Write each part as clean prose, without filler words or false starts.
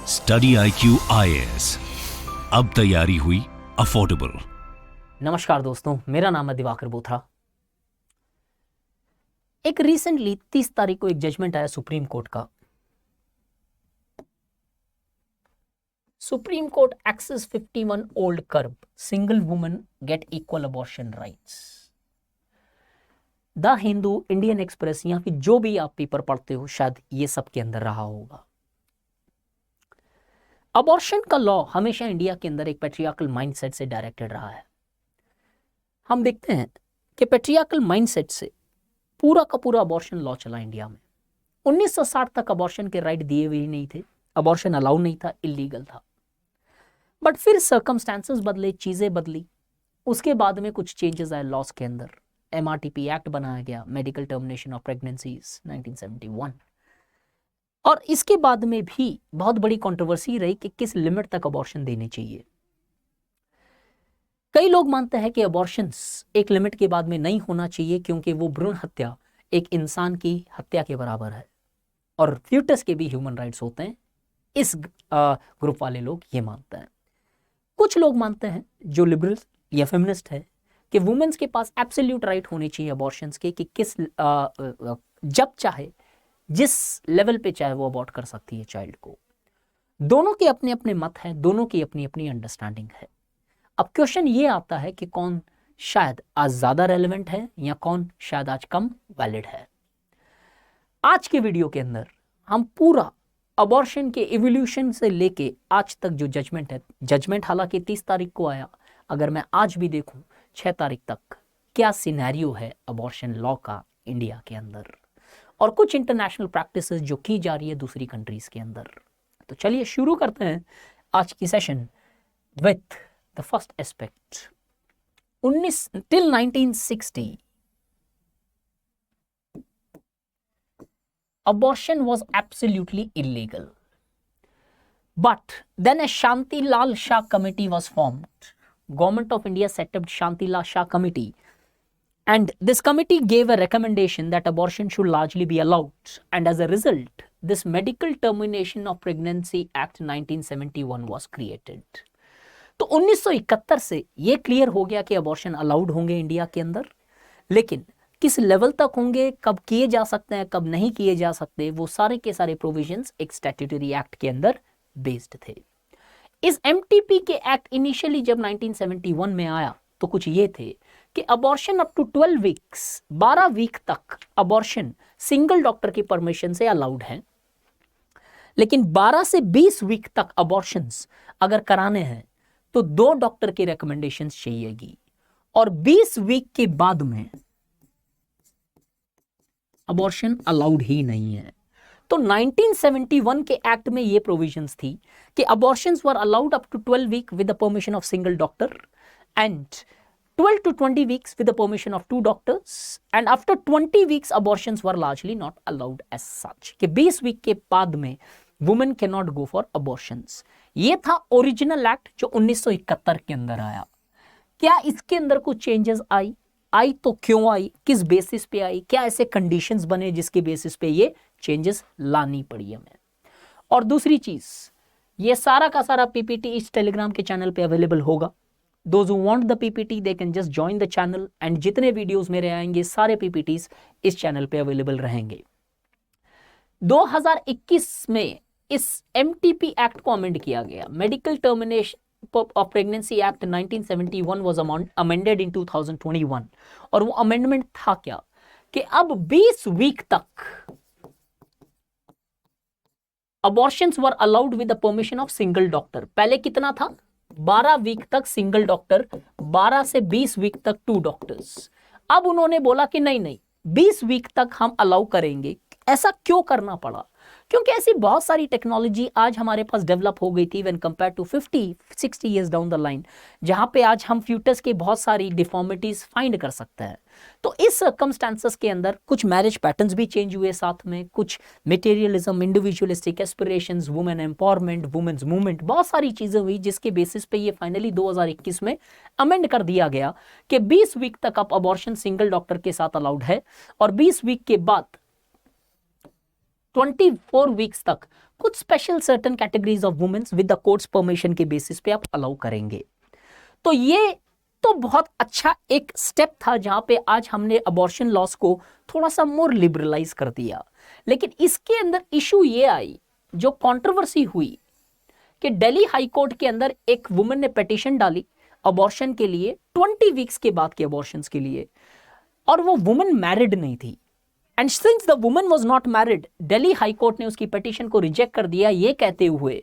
Study IQ IAS, अब तैयारी हुई अफोर्डेबल। नमस्कार दोस्तों, मेरा नाम है दिवाकर बोथरा। एक रिसेंटली 30 तारीख को एक जजमेंट आया सुप्रीम कोर्ट का। Supreme court access 51 old curb single woman get equal abortion rights. The Hindu, Indian Express या फिर जो भी आप पेपर पढ़ते हो, शायद ये सब के अंदर रहा होगा। अबॉर्शन का लॉ हमेशा इंडिया के अंदर एक पैट्रियार्कल माइंडसेट से डायरेक्टेड रहा है। हम देखते हैं कि पैट्रियार्कल माइंडसेट से पूरा का पूरा अबॉर्शन लॉ चला इंडिया में। 1960 तक अबॉर्शन के राइट दिए हुए ही नहीं थे, अबॉर्शन अलाउ नहीं था, इलीगल था। बट फिर सर्कमस्टेंसेस बदले, चीजें बदली, उसके बाद में कुछ चेंजेस आए लॉस के अंदर। MRTP एक्ट बनाया गया, मेडिकल टर्मिनेशन ऑफ प्रेगनेंसीज 1971। और इसके बाद में भी बहुत बड़ी कंट्रोवर्सी रही कि किस लिमिट तक अबॉर्शन देने चाहिए। कई लोग मानते हैं कि अबॉर्शंस एक लिमिट के बाद में नहीं होना चाहिए, क्योंकि वो भ्रूण हत्या एक इंसान की हत्या के बराबर है और फ्यूटस के भी ह्यूमन राइट्स होते हैं। इस ग्रुप वाले लोग ये मानते हैं। कुछ लोग मानते हैं, जो लिबरल या फेमिनिस्ट है, कि वुमेन्स के पास एब्सोल्यूट राइट होने चाहिए अबॉर्शंस के, कि किस जब चाहे, जिस लेवल पे चाहे वो अबॉर्ट कर सकती है चाइल्ड को। दोनों के अपने अपने मत हैं, दोनों की अपनी अपनी अंडरस्टैंडिंग है। अब क्वेश्चन ये आता है कि कौन शायद आज ज्यादा रेलेवेंट है या कौन शायद आज कम वैलिड है। आज के वीडियो के अंदर हम पूरा अबॉर्शन के इवोल्यूशन से लेके आज तक जो जजमेंट है, जजमेंट हालांकि 30 तारीख को आया, अगर मैं आज भी देखूं 6 तारीख तक, क्या सिनेरियो है अबॉर्शन लॉ का इंडिया के अंदर, और कुछ इंटरनेशनल प्रैक्टिसेस जो की जा रही है दूसरी कंट्रीज के अंदर। तो चलिए शुरू करते हैं आज की session with the first aspect. 1960 abortion was absolutely illegal, but then a Shanti Lal Shah committee was formed. Government of India set up Shanti Lal Shah committee, and this committee gave a recommendation that abortion should largely be allowed, and as a result this Medical Termination of Pregnancy Act 1971 was created. तो 1971 से ये clear हो गया कि abortion allowed होंगे India के अंदर, लेकिन किस लेवल तक होंगे, कब किए जा सकते हैं, कब नहीं किए जा सकते, वो सारे के सारे प्रोविजंस एक स्टैट्यूटरी एक्ट के अंदर बेस्ड थे। इस MTP के एक्ट इनिशियली जब 1971 में आया तो कुछ ये थे कि abortion up to 12 weeks, 12 week तक अबॉर्शन सिंगल डॉक्टर की परमिशन से अलाउड है, लेकिन 12 से 20 वीक तक अबॉर्शंस अगर कराने हैं तो 2 डॉक्टर की रिकमेंडेशंस चाहिएगी, और 20 वीक के बाद में अबॉर्शन अलाउड ही नहीं है। तो 1971 के एक्ट में ये प्रोविजंस थी कि abortions were allowed up to 12 week with the permission of single doctor, and 12 to 20 weeks with the permission of 2 doctors, and after 20 weeks abortions were largely not allowed as such, कि 20 week के बाद में women can not go for abortions. ये था original act जो 1971 के अंदर आया। क्या इसके अंदर कुछ चेंजेस आई तो क्यों आई, किस बेसिस पे आई, क्या ऐसे कंडीशंस बने जिसके बेसिस पे ये चेंजेस लानी पड़ी हमें। और दूसरी चीज, ये सारा का सारा PPT इस टेलीग्राम के चैनल पे अवेलेबल होगा। Those who want the PPT they can just join the channel, and जितने वीडियोस मेरे आएंगे सारे PPTs इस चैनल पे अवेलेबल रहेंगे। 2021 में इस MTP एक्ट को अमेंड किया गया। Medical termination of pregnancy act 1971 was amended in 2021, और वो अमेंडमेंट था क्या कि अब 20 वीक तक abortions were allowed with the permission of single doctor. पहले कितना था, 12 वीक तक सिंगल डॉक्टर, 12 से 20 वीक तक 2 डॉक्टर्स। अब उन्होंने बोला कि नहीं, 20 वीक तक हम अलाउ करेंगे। ऐसा क्यों करना पड़ा, क्योंकि ऐसी बहुत सारी टेक्नोलॉजी आज हमारे पास डेवलप हो गई थी when compare to 50-60 years down the line, जहां पे आज हम फ्यूटस के बहुत सारी डिफॉर्मिटीज फाइंड कर सकते हैं। तो इस सर्कमस्टेंसेस के अंदर कुछ मैरिज पैटर्न्स भी चेंज हुए, साथ में कुछ materialism, individualistic aspirations, women empowerment, women's movement, बहुत सारी चीजें हुई, जिसके बेसिस पे ये फाइनली 2021 में अमेंड कर दिया गया कि 20 वीक तक अब अबॉर्शन सिंगल डॉक्टर के साथ अलाउड है, और 20 वीक के बाद 24 वीक्स तक कुछ special certain categories of women's with the court's permission के बेसिस पे आप अलाउ करेंगे। तो ये तो बहुत अच्छा एक स्टेप था जहां पे आज हमने अबॉर्शन लॉस को थोड़ा सा मोर लिबरलाइज कर दिया। लेकिन इसके अंदर इशू ये आई, जो कंट्रोवर्सी हुई, कि दिल्ली हाई कोर्ट के अंदर एक वुमन ने पिटीशन डाली अबॉर्शन के लिए 20 वीक्स के बाद के अबॉर्शंस के लिए, और वो वुमन मैरिड नहीं थी। And since the woman was not married, Delhi high court ने उसकी पिटीशन को रिजेक्ट कर दिया, ये कहते हुए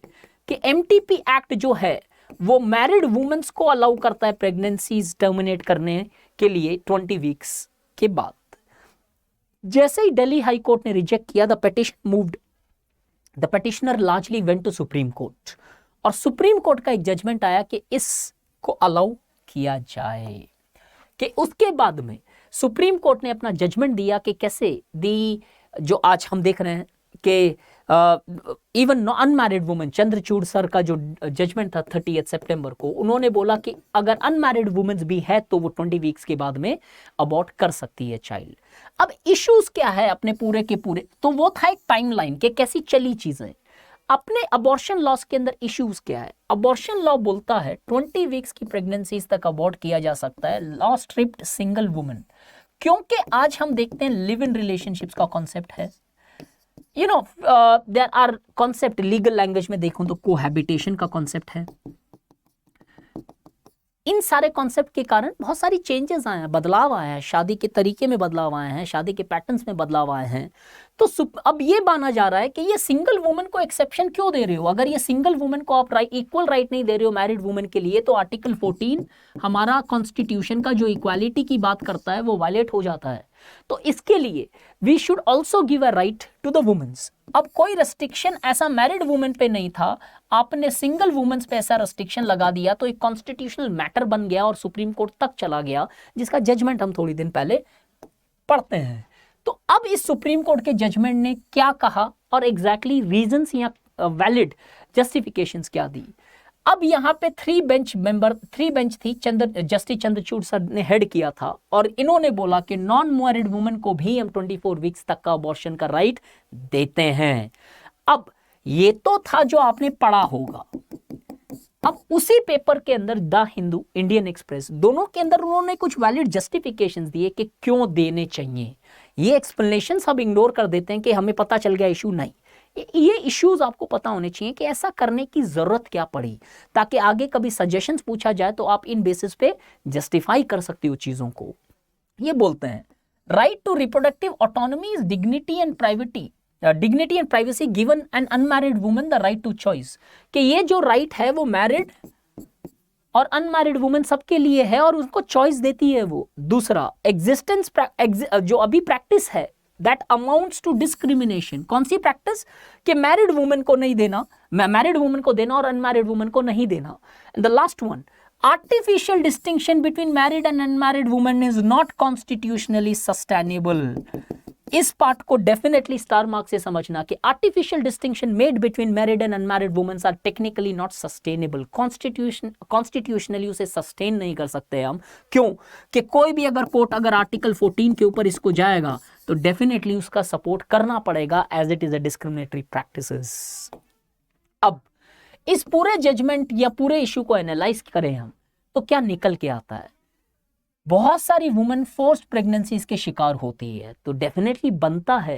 कि एमटीपी एक्ट जो है वो मैरिड वुमेन्स को अलाउ करता है प्रेगनेंसीज टर्मिनेट करने के लिए 20 वीक्स के बाद। जैसे ही दिल्ली हाई कोर्ट ने रिजेक्ट किया, the petition moved, the petitioner largely went to supreme court, और सुप्रीम कोर्ट का एक जजमेंट आया कि इसको अलाउ किया जाए। कि उसके बाद में सुप्रीम कोर्ट ने अपना जजमेंट दिया कि कैसे दी, जो आज हम देख रहे हैं कि even unmarried women, Chandrachud sir का जो जजमेंट था 30 सितंबर को, उन्होंने बोला कि अगर अनमैरिड वुमेन्स भी है तो वो 20 वीक्स के बाद में अबॉर्ट कर सकती है चाइल्ड। अब इश्यूज क्या है अपने पूरे के पूरे, तो वो था एक टाइमलाइन कि कैसी चली चीजें। अपने अबॉर्शन लॉस के अंदर इश्यूज क्या है? अबॉर्शन लॉ बोलता है 20 वीक्स की प्रेगनेंसीज तक अबॉर्ट किया जा सकता है लॉ स्ट्रिप्ड सिंगल वुमन, क्योंकि आज हम देखते हैं लिव इन रिलेशनशिप्स का कॉन्सेप्ट है। You know there are concept, legal language में देखूं तो कोहैबिटेशन का कॉन्सेप्ट है। इन सारे कॉन्सेप्ट के कारण बहुत सारी चेंजेस आए हैं, बदलाव आए हैं, शादी के तरीके में बदलाव आए हैं, शादी के पैटर्न्स में बदलाव आए हैं। तो अब ये माना जा रहा है कि ये सिंगल वुमन को एक्सेप्शन क्यों दे रहे हो? अगर ये सिंगल वुमन को आप इक्वल राइट नहीं दे रहे हो मैरिड वुमन के लिए, तो आर्टिकल 14 हमारा कॉन्स्टिट्यूशन का जो इक्वालिटी की बात करता है वो वायलेट हो जाता है। तो इसके लिए we should also give a right to the women's. अब कोई रेस्ट्रिक्शन ऐसा मैरिड वुमेन पे नहीं था, आपने सिंगल वुमेन्स पे ऐसा रेस्ट्रिक्शन लगा दिया, तो एक कॉन्स्टिट्यूशनल मैटर बन गया और सुप्रीम कोर्ट तक चला गया, जिसका जजमेंट हम थोड़ी दिन पहले पढ़ते हैं। तो अब इस सुप्रीम कोर्ट के जजमेंट ने क्या कहा और एग्जैक्टली रीजंस या वैलिड जस्टिफिकेशंस क्या दी। अब यहाँ पे 3 बेंच थी, जस्टिस चंद्रचूड़ सर ने हेड किया था, और इन्होंने बोला कि नॉन मैरिड वुमेन को भी हम 24 वीक्स तक का अबॉर्शन का राइट देते हैं। अब ये तो था जो आपने पढ़ा होगा। अब उसी पेपर के अंदर द हिंदू, इंडियन एक्सप्रेस, दोनों के अंदर उन्होंने कुछ वैलिड जस्टिफिकेशंस दिए कि क्यों देने चाहिए। ये एक्सप्लेनेशन सब इग्नोर कर देते हैं कि हमें पता चल गया इशू, नहीं, ये इश्यूज आपको पता होने चाहिए कि ऐसा करने की जरूरत क्या पड़ी, ताकि आगे कभी सजेशंस पूछा जाए तो आप इन बेसिस पे जस्टिफाई कर सकते हो चीजों को। ये बोलते हैं right to reproductive autonomy is dignity and privacy given an unmarried woman the right to choice, कि ये जो राइट है वो मैरिड और अनमैरिड वुमेन सबके लिए है और उनको चॉइस देती है वो। दूसरा, एग्जिस्टेंस जो अभी प्रैक्टिस है दैट अमाउंट्स टू डिस्क्रिमिनेशन, कौन सी प्रैक्टिस? कि मैरिड वुमेन को नहीं देना, मैरिड वुमेन को देना और अनमैरिड वुमेन को नहीं देना। The last one, artificial distinction between married and unmarried women is not constitutionally sustainable. इस पार्ट को डेफिनेटली स्टार मार्क से समझना कि artificial distinction made between married and unmarried women's are technically not sustainable. Constitutionally उसे sustain नहीं कर सकते हम। क्यों? कि कोई भी अगर कोर्ट अगर आर्टिकल 14 के ऊपर इसको जाएगा तो डेफिनेटली उसका सपोर्ट करना पड़ेगा, as it is a discriminatory practices. अब इस पूरे जजमेंट या पूरे इशू को एनालाइज करें हम तो क्या निकल के आता है? बहुत सारी वुमेन फोर्स्ड प्रेगनेंसीज के शिकार होती है, तो डेफिनेटली बनता है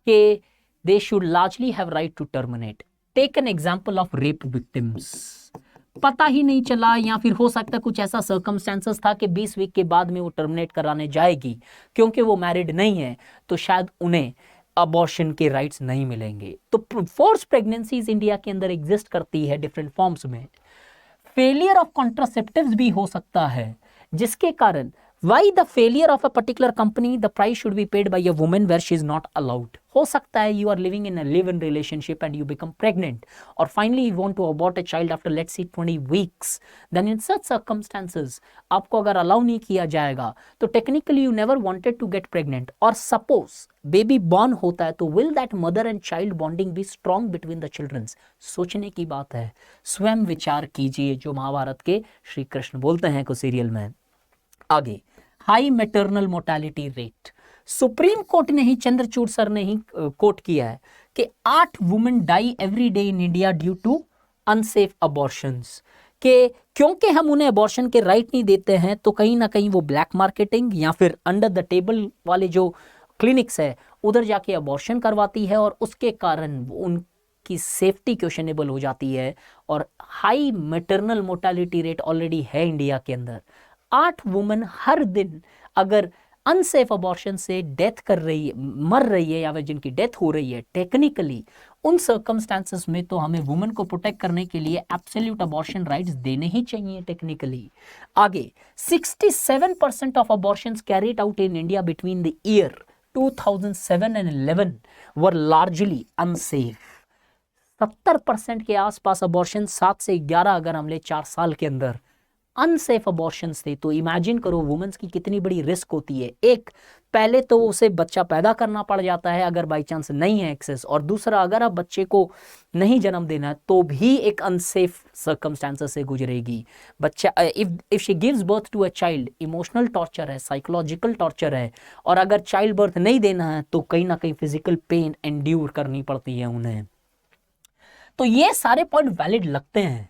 कि they should largely have right to terminate. Take an example of rape victims, पता ही नहीं चला या फिर हो सकता है कुछ ऐसा सर्कमस्टेंसेस था कि 20 वीक के बाद में वो टर्मिनेट कराने जाएगी, क्योंकि वो मैरिड नहीं है तो शायद उन्हें अबॉर्शन के राइट्स नहीं मिलेंगे। तो फोर्स प्रेगनेंसीज इंडिया के अंदर एग्जिस्ट करती है डिफरेंट फॉर्म्स में। फेलियर ऑफ कॉन्ट्रासेप्टिव्स भी हो सकता है, जिसके कारण why the failure of a particular company, the price should be paid by a woman where she is not allowed. हो सकता है you are living in a live-in relationship and you become pregnant, or finally you want to abort a child after let's say 20 weeks. Then in such circumstances आपको अगर allow नहीं किया जाएगा तो technically you never wanted to get pregnant, और suppose baby born होता है तो will that mother and child bonding be strong between the children? सोचने की बात है, स्वयं विचार कीजिए, जो महाभारत के श्री कृष्ण बोलते हैं को सीरियल में। आगे, high maternal mortality rate. Supreme court ने ही, चंद्रचूड़ सर ने ही कोट किया है कि 8 women die every day in India due to unsafe abortions, कि क्योंकि हम उन्हें अबॉर्शन के राइट नहीं देते हैं तो कहीं ना कहीं वो ब्लैक मार्केटिंग या फिर अंडर द टेबल वाले जो क्लिनिक्स है उधर जाके अबॉर्शन करवाती है, और उसके कारण उनकी सेफ्टी क्वेश्चनेबल हो जाती है, और high maternal mortality rate already है इंडिया के अंदर। 8 वुमेन हर दिन अगर अनसेफ अबॉर्शन से डेथ कर रही है, मर रही है, या फिर जिनकी डेथ हो रही है, टेक्निकली उन सर्कमस्टांसेस में तो हमें वुमेन को प्रोटेक्ट करने के लिए एब्सोल्यूट अबॉर्शन राइट्स देने ही चाहिए टेक्निकली। आगे 67% of abortions carried out in India between the year 2007 and 11 were largely unsafe. 70% के आसपास अबॉर्शन 7 से 11 अगर हम ले 4 साल के अंदर अनसेफ अबॉर्शंस थे, तो इमेजिन करो वुमेन्स की कितनी बड़ी रिस्क होती है। एक, पहले तो उसे बच्चा पैदा करना पड़ जाता है अगर बाई चांस नहीं है एक्सेस, और दूसरा अगर आप बच्चे को नहीं जन्म देना तो भी एक अनसेफ सर्कमस्टांसेस से गुजरेगी। बच्चा if she gives birth to a child, emotional torture है, साइकोलॉजिकल टॉर्चर है, और अगर चाइल्ड बर्थ नहीं देना है तो कहीं ना कहीं फिजिकल पेन एंड्यूर करनी पड़ती है उन्हें। तो ये सारे पॉइंट वैलिड लगते हैं।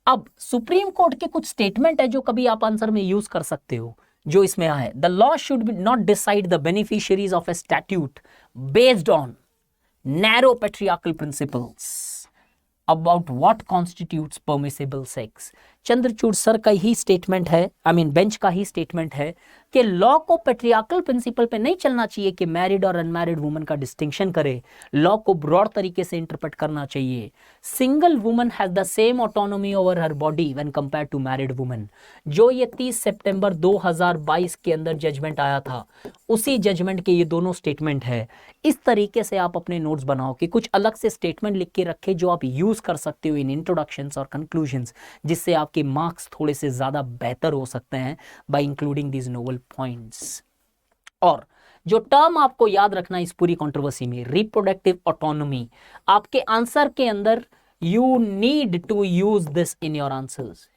अब सुप्रीम कोर्ट के कुछ स्टेटमेंट है जो कभी आप आंसर में यूज कर सकते हो, जो इसमें आए। The law should be not decide the beneficiaries of A statute based on narrow patriarchal principles about what constitutes permissible sex. Chandrachud sir का ही स्टेटमेंट है, बेंच का ही स्टेटमेंट है कि लॉ को पेट्रियार्कल प्रिंसिपल पे नहीं चलना चाहिए कि मैरिड और अनमैरिड वुमन का डिस्टिंक्शन करे। लॉ को ब्रॉड तरीके से इंटरप्रेट करना चाहिए। Single woman has the same autonomy over her body when compare to married woman. जो ये 30 सितंबर 2022 के अंदर जजमेंट आया था, उसी जजमेंट के ये दोनों स्टेटमेंट है। इस तरीके से आप अपने नोट्स बनाओ कि कुछ अलग से स्टेटमेंट लिख के रखे जो आप यूज कर सकते हो इन इंट्रोडक्शंस और कंक्लूजन्स, जिससे आपके मार्क्स थोड़े से ज्यादा बेहतर हो सकते हैं bye including these novel points. और जो टर्म आपको याद रखना इस पूरी कंट्रोवर्सी में, रिप्रोडक्टिव ऑटोनॉमी, आपके आंसर के अंदर you need to use this in your answers.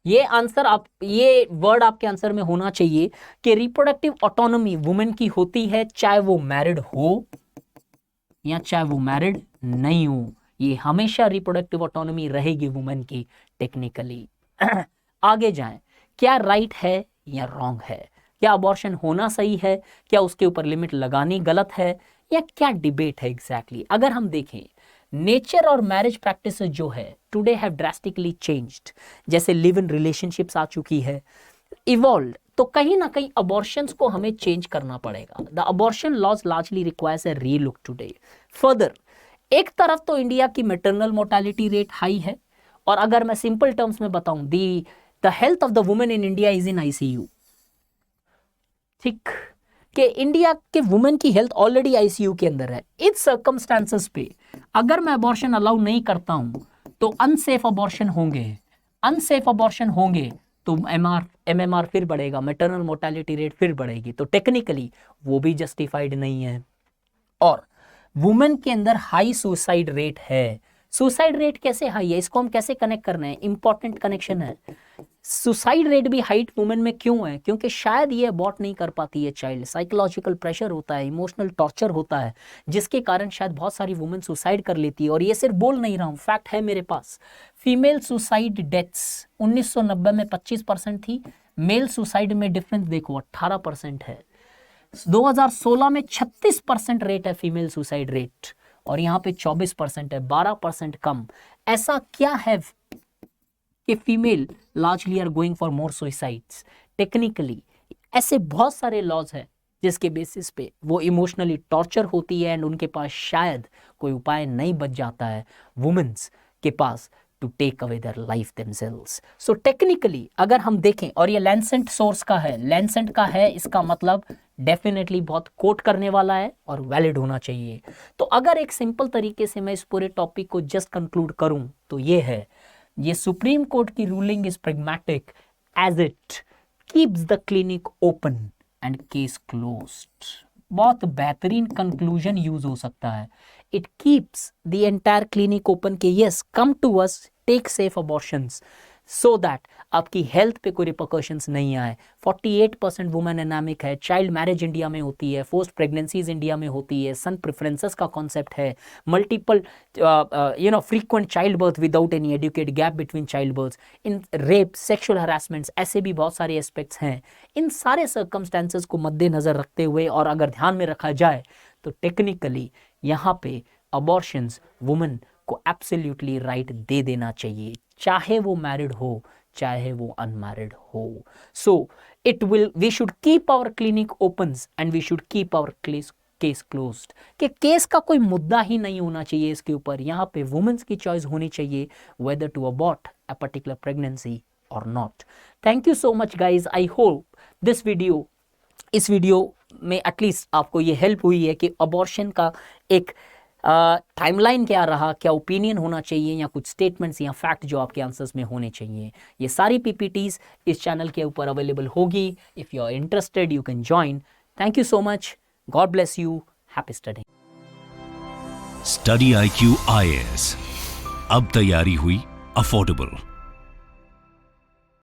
ये आंसर आप, ये वर्ड आपके आंसर में होना चाहिए कि रिप्रोडक्टिव ऑटोनॉमी वुमेन की होती है, चाहे वो मैरिड हो या चाहे वो मैरिड नहीं हो, ये हमेशा रिप्रोडक्टिव ऑटोनॉमी रहेगी वुमेन की टेक्निकली। आगे जाएं, क्या राइट है या रॉन्ग है, क्या अबॉर्शन होना सही है, क्या उसके ऊपर लिमिट लगानी गलत है, या क्या डिबेट है एग्जैक्टली। अगर हम देखें, नेचर और मैरिज प्रैक्टिस जो है टुडे हैव ड्रास्टिकली चेंज्ड। जैसे लिव इन रिलेशनशिप्स आ चुकी है, इवॉल्व, तो कहीं ना कहीं अबॉर्शंस को हमें चेंज करना पड़ेगा। The abortion laws largely requires a relook today. Further, एक तरफ तो इंडिया की मैटरनल मोर्टेलिटी रेट हाई है, और अगर मैं सिंपल टर्म्स में बताऊं, the health of the women in India is in ICU. ठीक, कि इंडिया के वुमेन की हेल्थ ऑलरेडी आईसीयू के अंदर है। इस सर्कमस्टांसेस पे अगर मैं अबॉर्शन अलाउ नहीं करता हूं तो अनसेफ अबॉर्शन होंगे, अनसेफ अबॉर्शन होंगे तो एमएमआर फिर बढ़ेगा, मैटरनल मोर्टेलिटी रेट फिर बढ़ेगी, तो टेक्निकली वो भी जस्टिफाइड नहीं है। और वुमेन के अंदर हाई सुसाइड रेट है। सुसाइड रेट कैसे हाई है, इसको हम कैसे कनेक्ट करना है, इंपॉर्टेंट कनेक्शन है। सुसाइड रेट भी हाइट वुमेन में क्यों है, क्योंकि शायद ये अबॉर्ट नहीं कर पाती है चाइल्ड, साइकोलॉजिकल प्रेशर होता है, इमोशनल टॉर्चर होता है, जिसके कारण शायद बहुत सारी वुमेन सुसाइड कर लेती है। और ये सिर्फ बोल नहीं रहा हूँ, फैक्ट है मेरे पास। फीमेल सुसाइड डेथ्स 1990 में 25% थी, मेल सुसाइड में डिफरेंस देखो 18% है। 2016 में 36% रेट है फीमेल सुसाइड रेट, और यहाँ पे 24% है, 12% कम। ऐसा क्या है कि female largely are going for more suicides? Technically ऐसे बहुत सारे लॉज हैं जिसके बेसिस पे वो इमोशनली टॉर्चर होती है, एंड उनके पास शायद कोई उपाय नहीं बच जाता है वुमेन्स के पास to take away their life themselves. So technically अगर हम देखें, और ये लैंसेंट सोर्स का है, लैंसेंट का है, इसका मतलब डेफिनेटली बहुत कोट करने वाला है और वैलिड होना चाहिए। तो अगर एक सिंपल तरीके से मैं इस पूरे टॉपिक को जस्ट कंक्लूड करूं तो ये है, ये सुप्रीम कोर्ट की ruling is pragmatic as it keeps the clinic open and case closed. बहुत बेहतरीन कंक्लूजन यूज हो सकता है। It keeps the entire clinic open के yes, come to us, take safe abortions, so that आपकी health पे कोई रिपरकशंस नहीं आए। 48% वुमेन एनामिक है, चाइल्ड मैरिज इंडिया में होती है, फोर्स्ड प्रेगनेंसीज इंडिया में होती है, सन प्रेफरेंसेस का कॉन्सेप्ट है, multiple frequent child birth without any adequate gap between child birth, in rape, sexual harassments, ऐसे भी बहुत सारे एस्पेक्ट्स हैं। इन सारे सर्कमस्टेंसेस को मद्देनजर रखते हुए और अगर ध्यान में रखा जाए तो टेक्निकली यहाँ पे अबॉर्शंस वुमेन को एब्सोल्युटली राइट दे देना चाहिए, चाहे वो मैरिड हो चाहे वो अनमैरिड हो। So we should keep our clinic open and we should keep our case closed, कि केस का कोई मुद्दा ही नहीं होना चाहिए इसके ऊपर। यहाँ पे वुमेन्स की चॉइस होनी चाहिए whether to abort a particular pregnancy और not. Thank you so much guys, I hope इस वीडियो में एटलीस्ट आपको ये हेल्प हुई है कि अबॉर्शन का एक टाइमलाइन क्या रहा, क्या ओपिनियन होना चाहिए, या कुछ स्टेटमेंट्स या फैक्ट जो आपके आंसर्स में होने चाहिए। ये सारी पीपीटीज इस चैनल के ऊपर अवेलेबल होगी। If you are interested you can join. Thank you so much, God bless you, happy studying. Study IQ IAS, अब तैयारी हुई अफोर्डेबल।